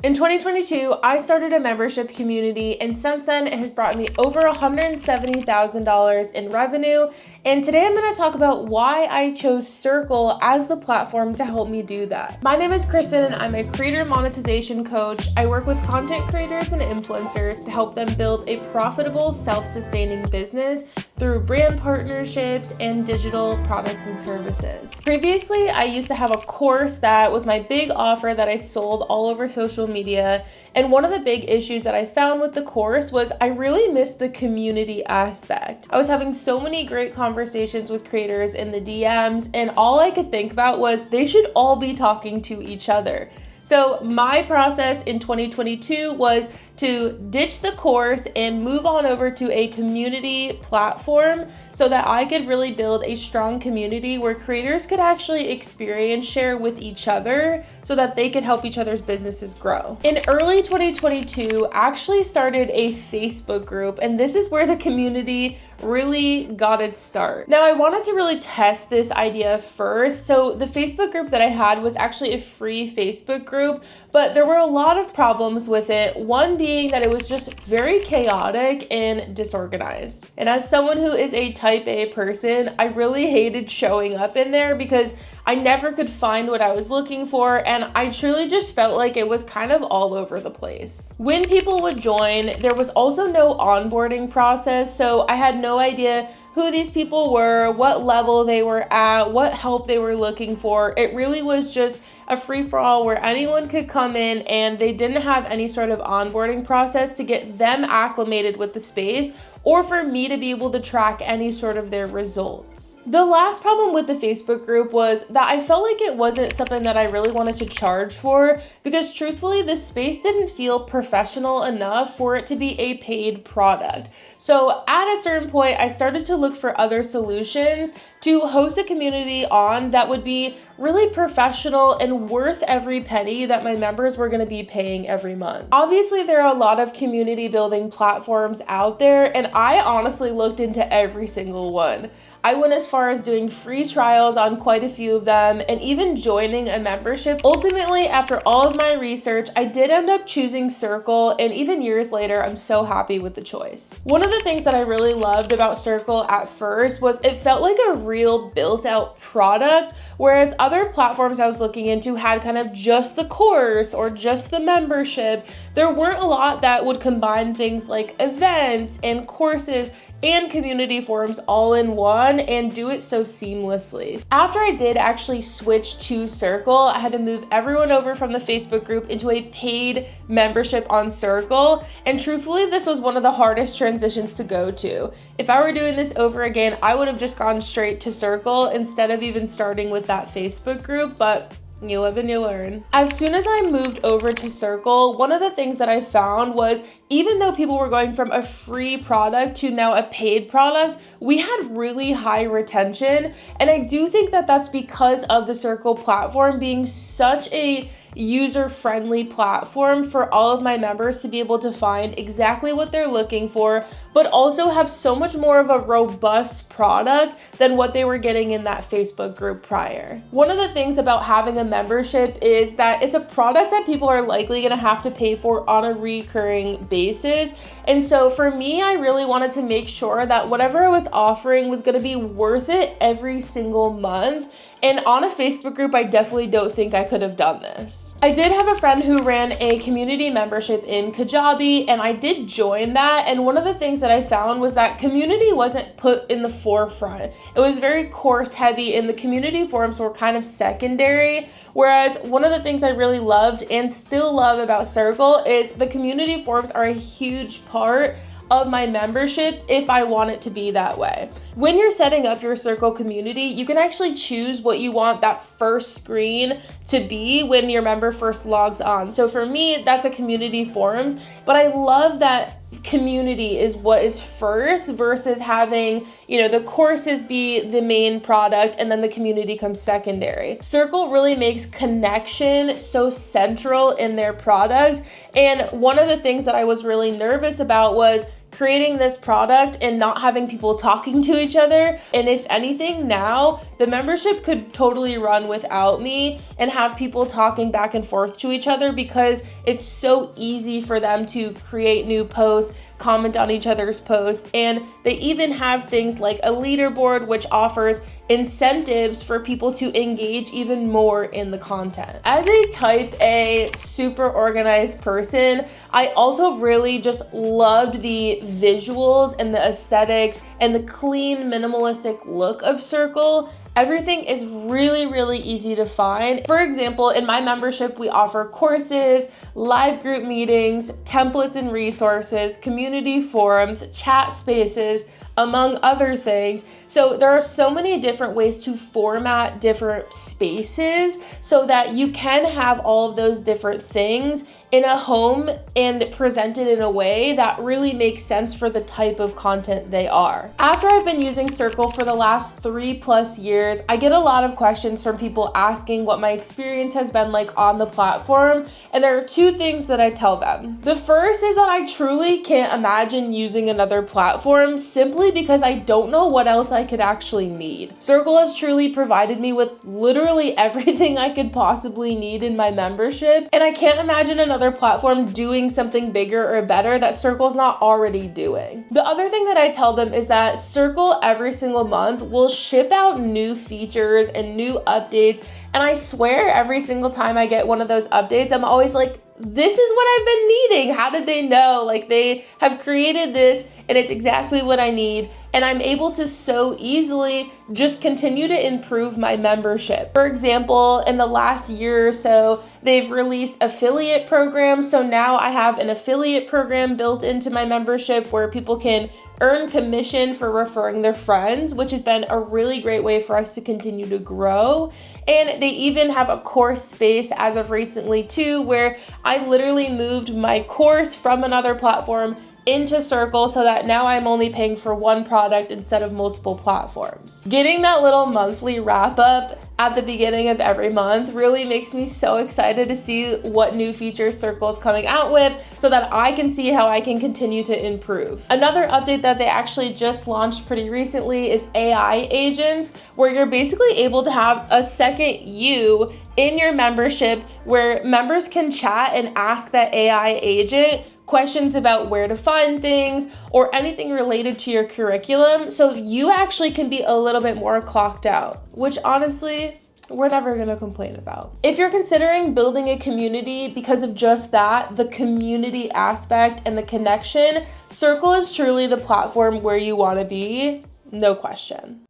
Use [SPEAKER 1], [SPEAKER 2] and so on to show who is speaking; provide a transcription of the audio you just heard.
[SPEAKER 1] In 2022, I started a membership community, and since then it has brought me over $170,000 in revenue. And today I'm going to talk about why I chose Circle as the platform to help me do that. My name is Kristen, and I'm a creator monetization coach. I work with content creators and influencers to help them build a profitable, self-sustaining business through brand partnerships and digital products and services. Previously, I used to have a course that was my big offer that I sold all over social media. And one of the big issues that I found with the course was I really missed the community aspect. I was having so many great conversations with creators in the DMs, and all I could think about was they should all be talking to each other. So my process in 2022 was to ditch the course and move on over to a community platform so that I could really build a strong community where creators could actually experience share with each other so that they could help each other's businesses grow. In early 2022, I actually started a Facebook group, and this is where the community really got its start. Now, I wanted to really test this idea first. So the Facebook group that I had was actually a free Facebook group, but there were a lot of problems with it. One being that it was just very chaotic and disorganized. And as someone who is a type A person, I really hated showing up in there because I never could find what I was looking for, and I truly just felt like it was kind of all over the place. When people would join, there was also no onboarding process, so I had no idea who these people were, what level they were at, what help they were looking for. It really was just a free-for-all where anyone could come in, and they didn't have any sort of onboarding process to get them acclimated with the space or for me to be able to track any sort of their results. The last problem with the Facebook group was that I felt like it wasn't something that I really wanted to charge for, because truthfully, this space didn't feel professional enough for it to be a paid product. So at a certain point, I started to look for other solutions to host a community on that would be really professional and worth every penny that my members were going to be paying every month. Obviously, there are a lot of community building platforms out there, and I honestly looked into every single one. I went as far as doing free trials on quite a few of them and even joining a membership. Ultimately, after all of my research, I did end up choosing Circle, and even years later, I'm so happy with the choice. One of the things that I really loved about Circle at first was it felt like a real built-out product, whereas other platforms I was looking into had kind of just the course or just the membership. There weren't a lot that would combine things like events and courses and community forums all in one and do it so seamlessly. After I did actually switch to Circle, I had to move everyone over from the Facebook group into a paid membership on Circle, and truthfully, this was one of the hardest transitions to go to. If I were doing this over again, I would have just gone straight to Circle instead of even starting with that Facebook group, but you live and you learn. As soon as I moved over to Circle, one of the things that I found was even though people were going from a free product to now a paid product, we had really high retention. And I do think that that's because of the Circle platform being such a user-friendly platform for all of my members to be able to find exactly what they're looking for, but also have so much more of a robust product than what they were getting in that Facebook group prior. One of the things about having a membership is that it's a product that people are likely gonna have to pay for on a recurring basis. And so for me, I really wanted to make sure that whatever I was offering was gonna be worth it every single month. And on a Facebook group, I definitely don't think I could have done this. I did have a friend who ran a community membership in Kajabi, and I did join that. And one of the things that I found was that community wasn't put in the forefront. It was very course heavy, and the community forums were kind of secondary. Whereas one of the things I really loved and still love about Circle is the community forums are a huge part of my membership if I want it to be that way. When you're setting up your Circle community, you can actually choose what you want that first screen to be when your member first logs on. So for me, that's a community forums, but I love that community is what is first versus having, the courses be the main product and then the community comes secondary. Circle really makes connection so central in their product. And one of the things that I was really nervous about was creating this product and not having people talking to each other. And if anything, now the membership could totally run without me and have people talking back and forth to each other, because it's so easy for them to create new posts, comment on each other's posts, and they even have things like a leaderboard which offers incentives for people to engage even more in the content. As a type A, super organized person, I also really just loved the visuals and the aesthetics and the clean, minimalistic look of Circle. Everything is really, really easy to find. For example, in my membership, we offer courses, live group meetings, templates and resources, community forums, chat spaces, among other things. So there are so many different ways to format different spaces so that you can have all of those different things in a home and presented in a way that really makes sense for the type of content they are. After I've been using Circle for the last 3+ years, I get a lot of questions from people asking what my experience has been like on the platform, and there are two things that I tell them. The first is that I truly can't imagine using another platform simply because I don't know what else I could actually need. Circle has truly provided me with literally everything I could possibly need in my membership, and I can't imagine another platform doing something bigger or better that Circle's not already doing. The other thing that I tell them is that Circle every single month will ship out new features and new updates, and I swear every single time I get one of those updates, I'm always like, this is what I've been needing. How did they know? Like, they have created this and it's exactly what I need. And I'm able to so easily just continue to improve my membership. For example, in the last year or so, they've released affiliate programs. So now I have an affiliate program built into my membership where people can earn commission for referring their friends, which has been a really great way for us to continue to grow. And they even have a course space as of recently too, where I literally moved my course from another platform into Circle so that now I'm only paying for one product instead of multiple platforms. Getting that little monthly wrap up at the beginning of every month really makes me so excited to see what new features Circle is coming out with so that I can see how I can continue to improve. Another update that they actually just launched pretty recently is AI agents, where you're basically able to have a second you in your membership where members can chat and ask that AI agent questions about where to find things or anything related to your curriculum, so you actually can be a little bit more clocked out, which honestly, we're never gonna complain about. If you're considering building a community because of just that, the community aspect and the connection, Circle is truly the platform where you wanna be, no question.